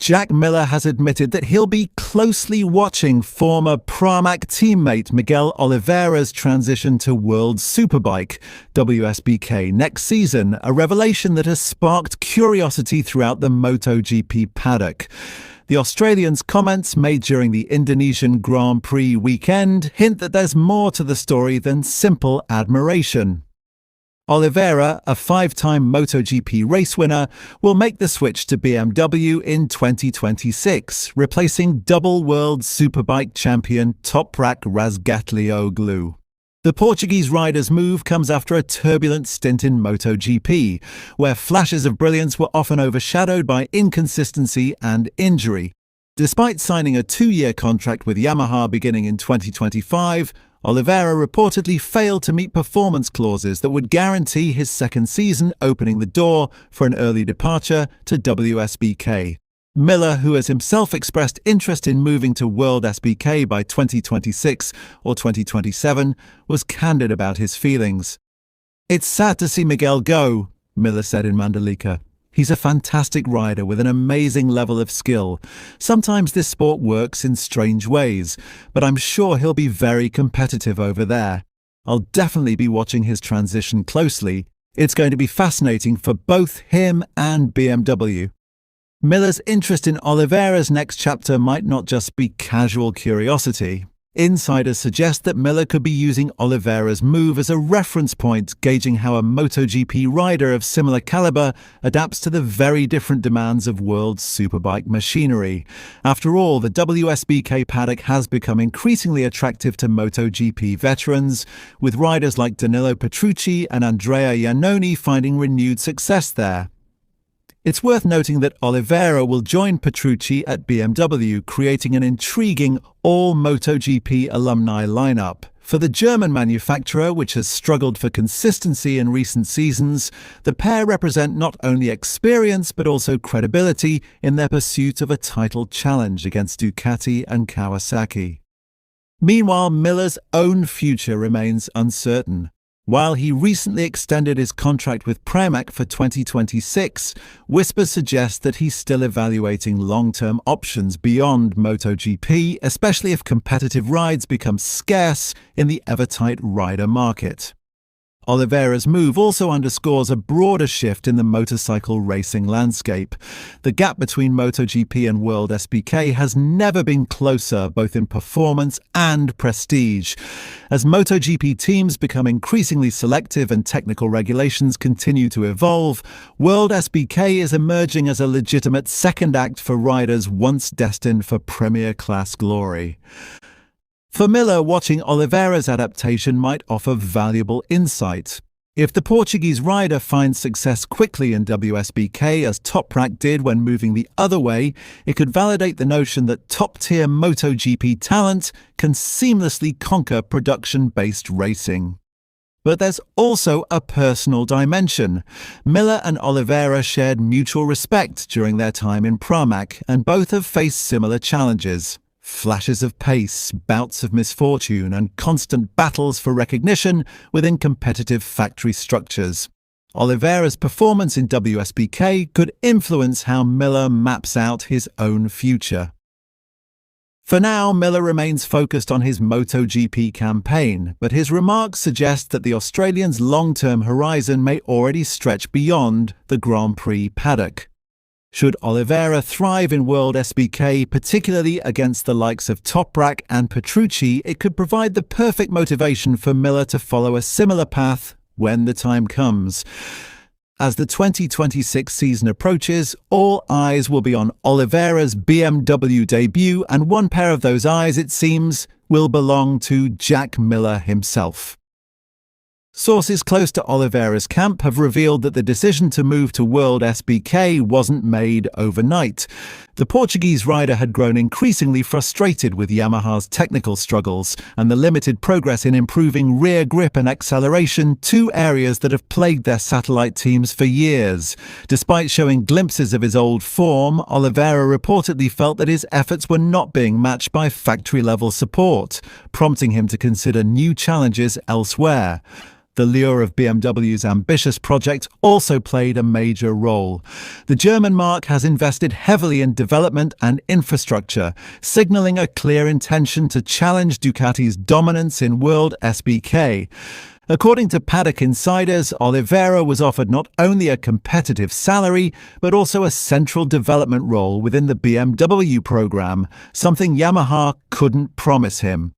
Jack Miller has admitted that he'll be closely watching former Pramac teammate Miguel Oliveira's transition to World Superbike, WSBK, next season, a revelation that has sparked curiosity throughout the MotoGP paddock. The Australian's comments made during the Indonesian Grand Prix weekend hint that there's more to the story than simple admiration. Oliveira, a five-time MotoGP race winner, will make the switch to BMW in 2026, replacing double World Superbike champion Toprak Razgatlioglu. The Portuguese rider's move comes after a turbulent stint in MotoGP, where flashes of brilliance were often overshadowed by inconsistency and injury. Despite signing a 2-year contract with Yamaha beginning in 2025, Oliveira reportedly failed to meet performance clauses that would guarantee his second season, opening the door for an early departure to WSBK. Miller, who has himself expressed interest in moving to World SBK by 2026 or 2027, was candid about his feelings. "It's sad to see Miguel go," Miller said in Mandalika. "He's a fantastic rider with an amazing level of skill. Sometimes this sport works in strange ways, but I'm sure he'll be very competitive over there. I'll definitely be watching his transition closely. It's going to be fascinating for both him and BMW." Miller's interest in Oliveira's next chapter might not just be casual curiosity. Insiders suggest that Miller could be using Oliveira's move as a reference point, gauging how a MotoGP rider of similar caliber adapts to the very different demands of World Superbike machinery. After all, the WSBK paddock has become increasingly attractive to MotoGP veterans, with riders like Danilo Petrucci and Andrea Iannone finding renewed success there. It's worth noting that Oliveira will join Petrucci at BMW, creating an intriguing all-MotoGP alumni lineup. For the German manufacturer, which has struggled for consistency in recent seasons, the pair represent not only experience but also credibility in their pursuit of a title challenge against Ducati and Kawasaki. Meanwhile, Miller's own future remains uncertain. While he recently extended his contract with Pramac for 2026, whispers suggest that he's still evaluating long-term options beyond MotoGP, especially if competitive rides become scarce in the ever-tight rider market. Oliveira's move also underscores a broader shift in the motorcycle racing landscape. The gap between MotoGP and World SBK has never been closer, both in performance and prestige. As MotoGP teams become increasingly selective and technical regulations continue to evolve, World SBK is emerging as a legitimate second act for riders once destined for premier-class glory. For Miller, watching Oliveira's adaptation might offer valuable insight. If the Portuguese rider finds success quickly in WSBK, as Toprak did when moving the other way, it could validate the notion that top-tier MotoGP talent can seamlessly conquer production-based racing. But there's also a personal dimension. Miller and Oliveira shared mutual respect during their time in Pramac, and both have faced similar challenges. Flashes of pace, bouts of misfortune, and constant battles for recognition within competitive factory structures. Oliveira's performance in WSBK could influence how Miller maps out his own future. For now, Miller remains focused on his MotoGP campaign, but his remarks suggest that the Australian's long-term horizon may already stretch beyond the Grand Prix paddock. Should Oliveira thrive in World SBK, particularly against the likes of Toprak and Petrucci, it could provide the perfect motivation for Miller to follow a similar path when the time comes. As the 2026 season approaches, all eyes will be on Oliveira's BMW debut, and one pair of those eyes, it seems, will belong to Jack Miller himself. Sources close to Oliveira's camp have revealed that the decision to move to World SBK wasn't made overnight. The Portuguese rider had grown increasingly frustrated with Yamaha's technical struggles and the limited progress in improving rear grip and acceleration, two areas that have plagued their satellite teams for years. Despite showing glimpses of his old form, Oliveira reportedly felt that his efforts were not being matched by factory-level support, prompting him to consider new challenges elsewhere. The lure of BMW's ambitious project also played a major role. The German marque has invested heavily in development and infrastructure, signaling a clear intention to challenge Ducati's dominance in World SBK. According to paddock insiders, Oliveira was offered not only a competitive salary, but also a central development role within the BMW program, something Yamaha couldn't promise him.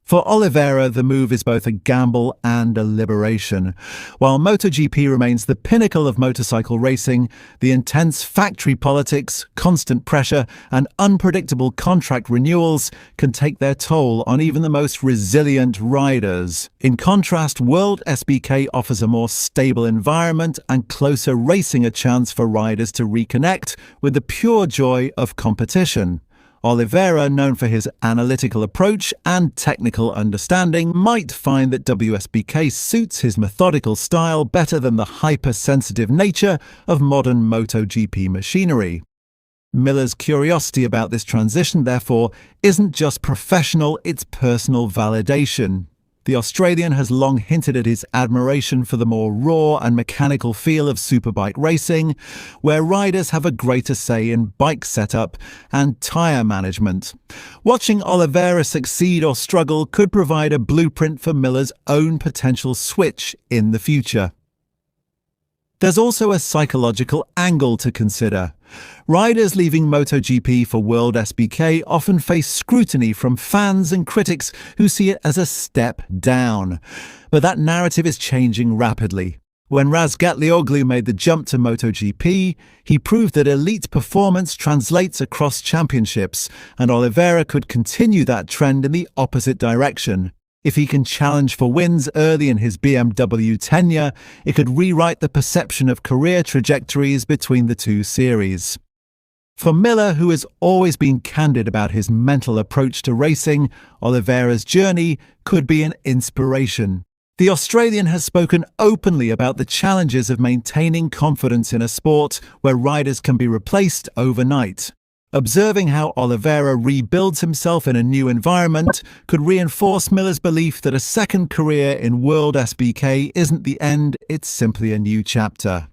For Oliveira, the move is both a gamble and a liberation. While MotoGP remains the pinnacle of motorcycle racing, the intense factory politics, constant pressure, and unpredictable contract renewals can take their toll on even the most resilient riders. In contrast, World SBK offers a more stable environment and closer racing, a chance for riders to reconnect with the pure joy of competition. Oliveira, known for his analytical approach and technical understanding, might find that WSBK suits his methodical style better than the hypersensitive nature of modern MotoGP machinery. Miller's curiosity about this transition, therefore, isn't just professional, it's personal validation. The Australian has long hinted at his admiration for the more raw and mechanical feel of superbike racing, where riders have a greater say in bike setup and tyre management. Watching Oliveira succeed or struggle could provide a blueprint for Miller's own potential switch in the future. There's also a psychological angle to consider. Riders leaving MotoGP for World SBK often face scrutiny from fans and critics who see it as a step down. But that narrative is changing rapidly. When Razgatlioglu made the jump to MotoGP, he proved that elite performance translates across championships, and Oliveira could continue that trend in the opposite direction. If he can challenge for wins early in his BMW tenure, it could rewrite the perception of career trajectories between the two series. For Miller, who has always been candid about his mental approach to racing, Oliveira's journey could be an inspiration. The Australian has spoken openly about the challenges of maintaining confidence in a sport where riders can be replaced overnight. Observing how Oliveira rebuilds himself in a new environment could reinforce Miller's belief that a second career in World SBK isn't the end, it's simply a new chapter.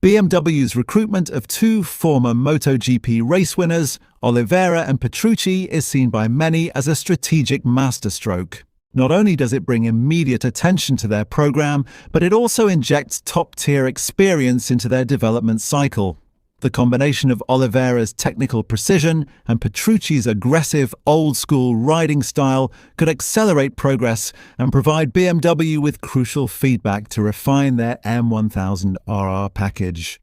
BMW's recruitment of two former MotoGP race winners, Oliveira and Petrucci, is seen by many as a strategic masterstroke. Not only does it bring immediate attention to their program, but it also injects top-tier experience into their development cycle. The combination of Oliveira's technical precision and Petrucci's aggressive, old-school riding style could accelerate progress and provide BMW with crucial feedback to refine their M1000RR package.